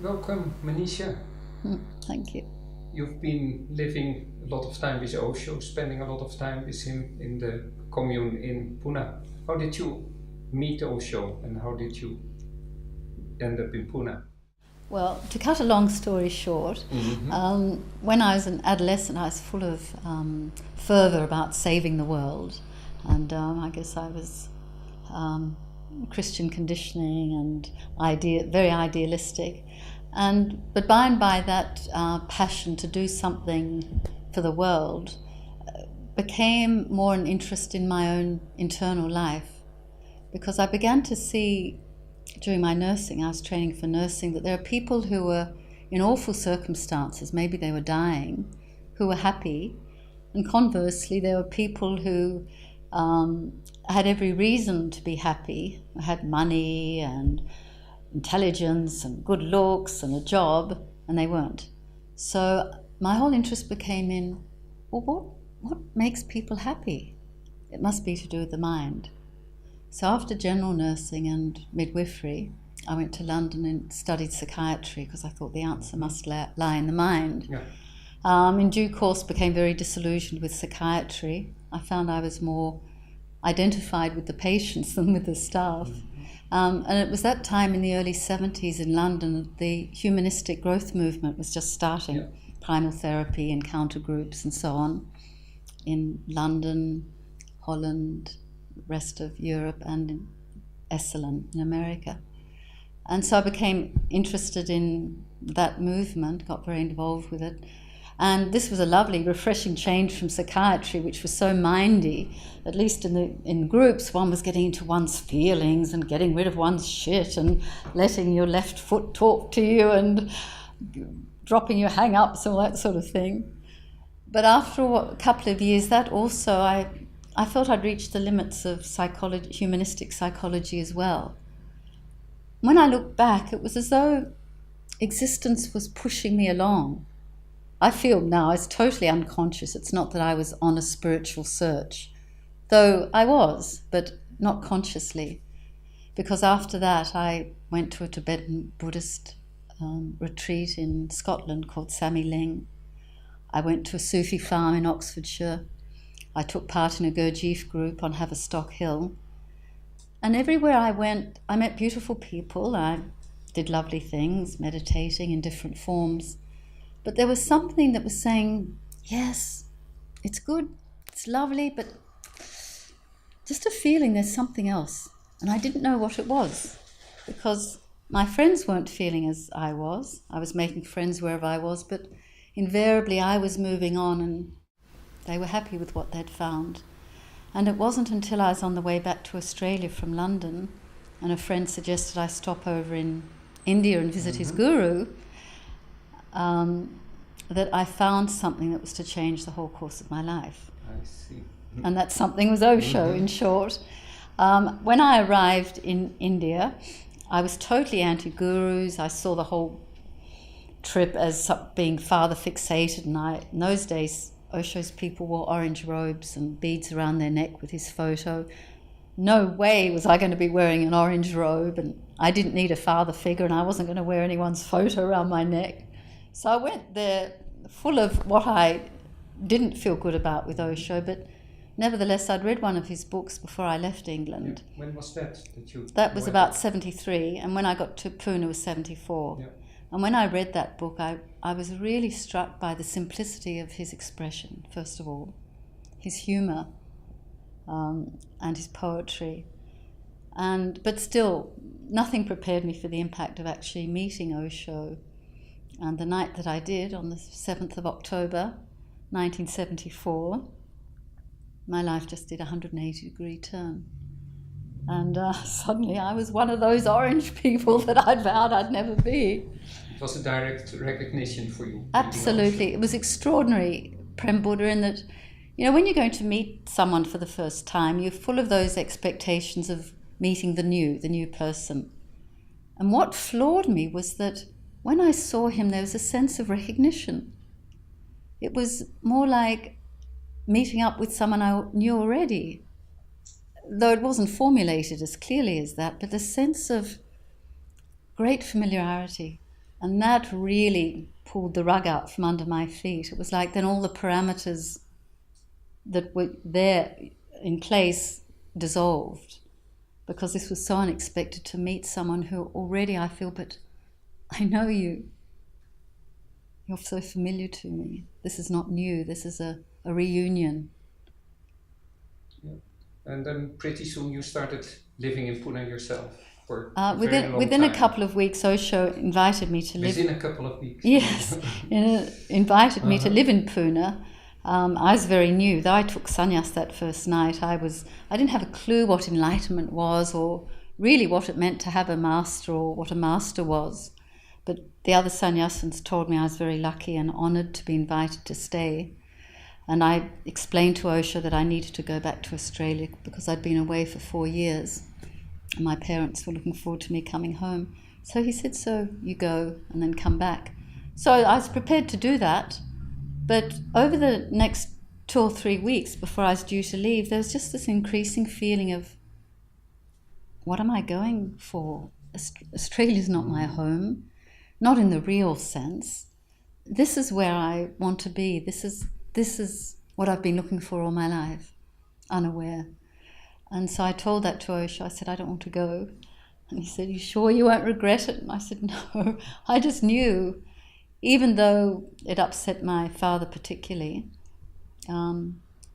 Welcome, Maneesha. Thank you. You've been living a lot of time with Osho, spending a lot of time with him in the commune in Pune. How did you meet Osho and how did you end up in Pune? Well, to cut a long story short, when I was an adolescent, I was full of fervour about saving the world, and I guess I was Christian conditioning and very idealistic, but by and by that passion to do something for the world became more an interest in my own internal life, because I began to see during my nursing, I was training for nursing, that there are people who were in awful circumstances, maybe they were dying, who were happy, and conversely there were people who had every reason to be happy, had money and intelligence and good looks and a job, and they weren't. So my whole interest became in, well, what makes people happy? It must be to do with the mind. So after general nursing and midwifery, I went to London and studied psychiatry because I thought the answer must lie in the mind. Yeah. In due course, became very disillusioned with psychiatry. I found I was more identified with the patients than with the staff. And it was that time in the early 70s in London that the humanistic growth movement was just starting. Yeah. Primal therapy, encounter groups and so on in London, Holland, rest of Europe, and in Esalen in America. And so I became interested in that movement, got very involved with it. And this was a lovely, refreshing change from psychiatry, which was so mindy. At least in groups, one was getting into one's feelings and getting rid of one's shit and letting your left foot talk to you and dropping your hang-ups and all that sort of thing. But after a couple of years, that also, I felt I'd reached the limits of humanistic psychology as well. When I look back, it was as though existence was pushing me along. I feel now it's totally unconscious. It's not that I was on a spiritual search, though I was, but not consciously. Because after that, I went to a Tibetan Buddhist retreat in Scotland called Sami Ling. I went to a Sufi farm in Oxfordshire. I took part in a Gurdjieff group on Haverstock Hill. And everywhere I went, I met beautiful people. I did lovely things, meditating in different forms. But there was something that was saying, yes, it's good, it's lovely, but just a feeling there's something else. And I didn't know what it was, because my friends weren't feeling as I was. I was making friends wherever I was, but invariably I was moving on and they were happy with what they'd found. And it wasn't until I was on the way back to Australia from London and a friend suggested I stop over in India and visit his guru, that I found something that was to change the whole course of my life. I see. And that something was Osho, in short. When I arrived in India, I was totally anti-gurus. I saw the whole trip as being father fixated, and in those days, Osho's people wore orange robes and beads around their neck with his photo. No way was I going to be wearing an orange robe, and I didn't need a father figure, and I wasn't going to wear anyone's photo around my neck. So I went there full of what I didn't feel good about with Osho, but nevertheless I'd read one of his books before I left England. Yeah. When was that you... That was about 73, and when I got to Pune it was 74. Yeah. And when I read that book, I was really struck by the simplicity of his expression, first of all, his humour and his poetry. But still, nothing prepared me for the impact of actually meeting Osho. And the night that I did, on the 7th of October, 1974, my life just did a 180-degree turn. And suddenly I was one of those orange people that I'd vowed I'd never be. It was a direct recognition for you. Absolutely. It was extraordinary, Prem Buddha, in that, when you're going to meet someone for the first time, you're full of those expectations of meeting the new person. And what floored me was that when I saw him, there was a sense of recognition. It was more like meeting up with someone I knew already, though it wasn't formulated as clearly as that, but a sense of great familiarity. And that really pulled the rug out from under my feet. It was like then all the parameters that were there in place dissolved, because this was so unexpected to meet someone who already I feel, but I know you. You're so familiar to me. This is not new. This is a reunion. Yeah. And then pretty soon you started living in Pune yourself for within a couple of weeks. Osho invited me to live. Within a couple of weeks. Yes, invited me to live in Pune. I was very new. Though I took sannyas that first night, I didn't have a clue what enlightenment was, or really what it meant to have a master, or what a master was. But the other sannyasins told me I was very lucky and honoured to be invited to stay. And I explained to Osho that I needed to go back to Australia because I'd been away for 4 years. And my parents were looking forward to me coming home. So he said, so you go and then come back. So I was prepared to do that. But over the next 2 or 3 weeks before I was due to leave, there was just this increasing feeling of, what am I going for? Australia's not my home. Not in the real sense. This is where I want to be. This is what I've been looking for all my life, unaware. And so I told that to Osho. I said, I don't want to go. And he said, you sure you won't regret it? And I said, no, I just knew, even though it upset my father particularly,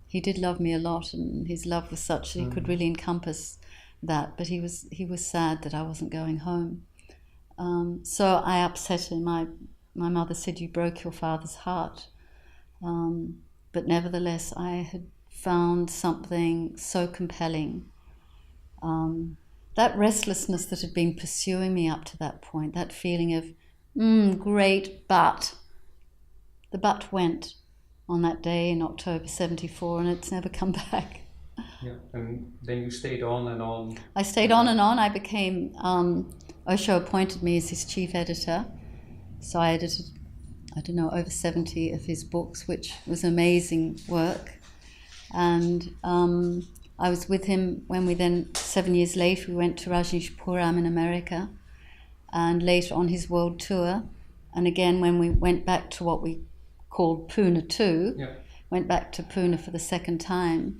he did love me a lot, and his love was such that he could really encompass that. But he was sad that I wasn't going home. So I upset him. My mother said, you broke your father's heart. But nevertheless, I had found something so compelling. That restlessness that had been pursuing me up to that point, that feeling of, great, but. The but went on that day in October 74, and it's never come back. Yeah, and then you stayed on and on. I stayed on and on. I became... Osho appointed me as his chief editor, so I edited, over 70 of his books, which was amazing work. And I was with him when we then, 7 years later, we went to Rajneeshpuram in America, and later on his world tour. And again, when we went back to what we called Pune 2, went back to Pune for the second time,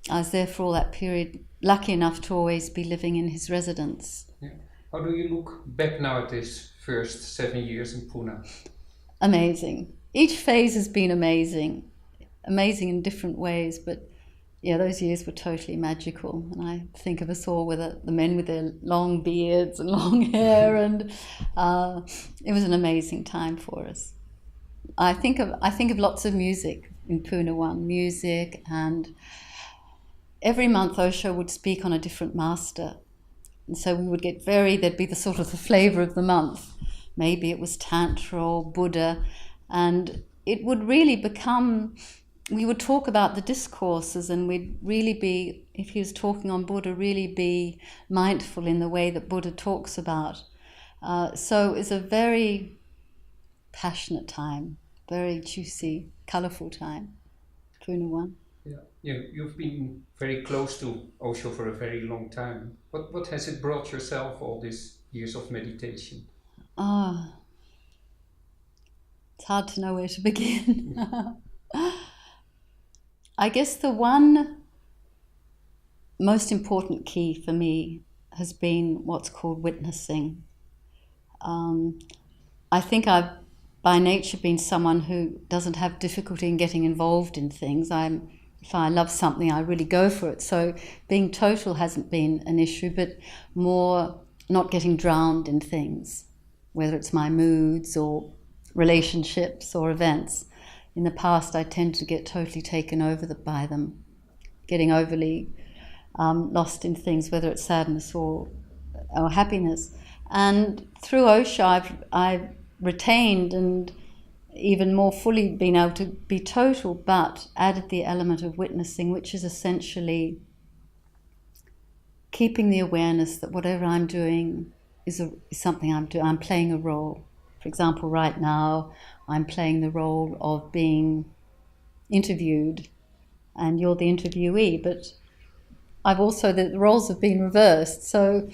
I was there for all that period, lucky enough to always be living in his residence. Yeah. How do you look back now at this first 7 years in Pune? Amazing. Each phase has been amazing in different ways, but yeah, those years were totally magical. And I think of us all with the men with their long beards and long hair, and it was an amazing time for us. I think of lots of music in Pune 1, music, and every month Osho would speak on a different master. And so we would get there'd be the sort of the flavour of the month. Maybe it was Tantra or Buddha. And it would really become, we would talk about the discourses, and we'd really be, if he was talking on Buddha, really be mindful in the way that Buddha talks about. So it's a very passionate time, very juicy, colourful time, Pune 1. Yeah, you've been very close to Osho for a very long time. What has it brought yourself, all these years of meditation? It's hard to know where to begin. I guess the one most important key for me has been what's called witnessing. I think I've by nature been someone who doesn't have difficulty in getting involved in things. If I love something, I really go for it. So being total hasn't been an issue, but more not getting drowned in things, whether it's my moods or relationships or events. In the past, I tend to get totally taken over by them, getting overly lost in things, whether it's sadness or happiness. And through Osho, I've retained and even more fully been able to be total, but added the element of witnessing, which is essentially keeping the awareness that whatever I'm doing is something I'm doing. I'm playing a role. For example, right now, I'm playing the role of being interviewed, and you're the interviewee, but I've also, the roles have been reversed. So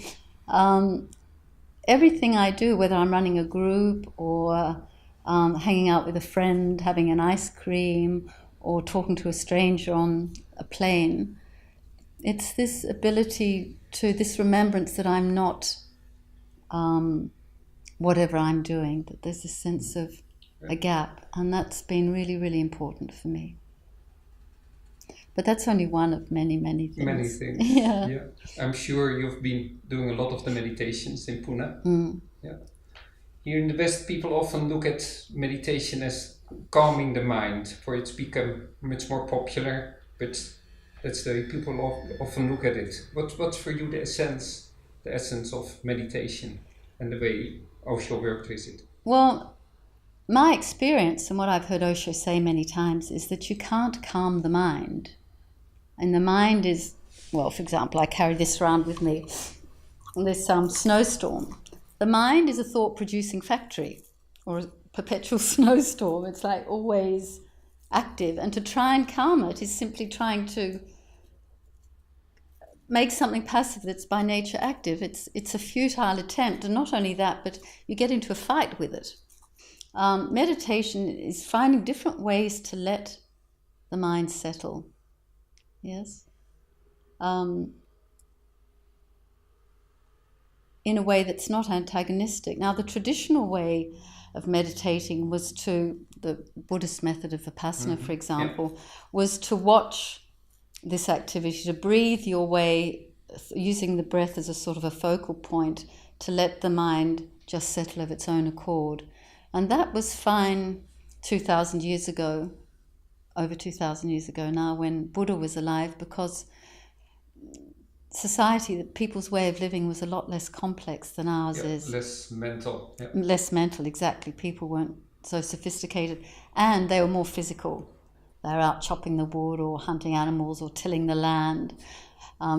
everything I do, whether I'm running a group or hanging out with a friend, having an ice cream, or talking to a stranger on a plane, it's this ability to, this remembrance that I'm not whatever I'm doing, that there's a sense of a gap, and that's been really, really important for me. But that's only one of many, many things. Many things. Yeah. I'm sure you've been doing a lot of the meditations in Pune. Yeah. Here in the West, people often look at meditation as calming the mind, for it's become much more popular, but that's the way people often look at it. What's for you the essence of meditation and the way Osho worked with it? Well, my experience and what I've heard Osho say many times is that you can't calm the mind. And the mind is, well, for example, I carry this around with me, this snowstorm. The mind is a thought-producing factory, or a perpetual snowstorm. It's like always active. And to try and calm it is simply trying to make something passive that's by nature active. It's a futile attempt. And not only that, but you get into a fight with it. Meditation is finding different ways to let the mind settle. Yes? In a way that's not antagonistic. Now, the traditional way of meditating was the Buddhist method of Vipassana, for example, was to watch this activity, to breathe your way, using the breath as a sort of a focal point, to let the mind just settle of its own accord. And that was fine 2,000 years ago, over 2,000 years ago now, when Buddha was alive, because society, people's way of living was a lot less complex than ours is. Less mental. Yeah. Less mental, exactly. People weren't so sophisticated, and they were more physical. They were out chopping the wood or hunting animals or tilling the land.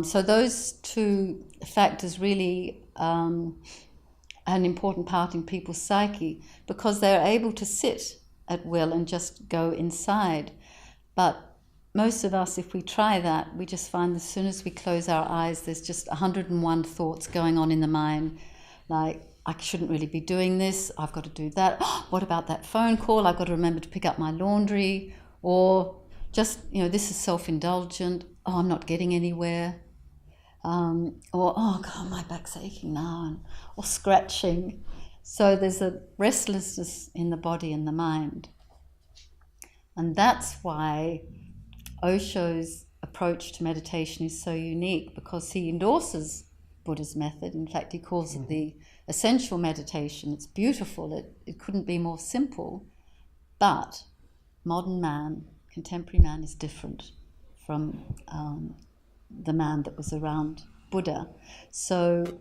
So those two factors really an important part in people's psyche, because they're able to sit at will and just go inside. But most of us, if we try that, we just find as soon as we close our eyes, there's just 101 thoughts going on in the mind, like, I shouldn't really be doing this, I've got to do that, what about that phone call, I've got to remember to pick up my laundry, or just, this is self-indulgent, oh, I'm not getting anywhere. Or, oh God, my back's aching now, or scratching. So there's a restlessness in the body and the mind. And that's why Osho's approach to meditation is so unique, because he endorses Buddha's method. In fact, he calls it the essential meditation. It's beautiful. It couldn't be more simple. But modern man, contemporary man, is different from the man that was around Buddha. So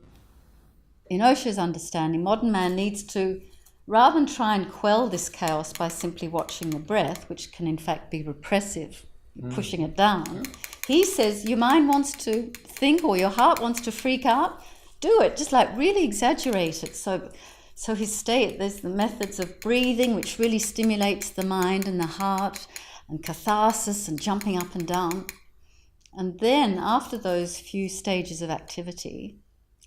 in Osho's understanding, modern man needs to, rather than try and quell this chaos by simply watching the breath, which can in fact be repressive, pushing it down, he says your mind wants to think, or your heart wants to freak out, do it, just like really exaggerate it. So his state, there's the methods of breathing, which really stimulates the mind and the heart, and catharsis and jumping up and down. And then after those few stages of activity,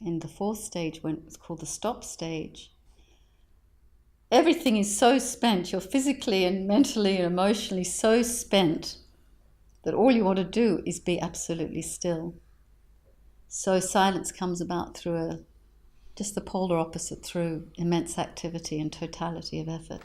in the fourth stage, when it's called the stop stage, everything is so spent, you're physically and mentally and emotionally so spent that all you want to do is be absolutely still. So silence comes about through just the polar opposite, through immense activity and totality of effort.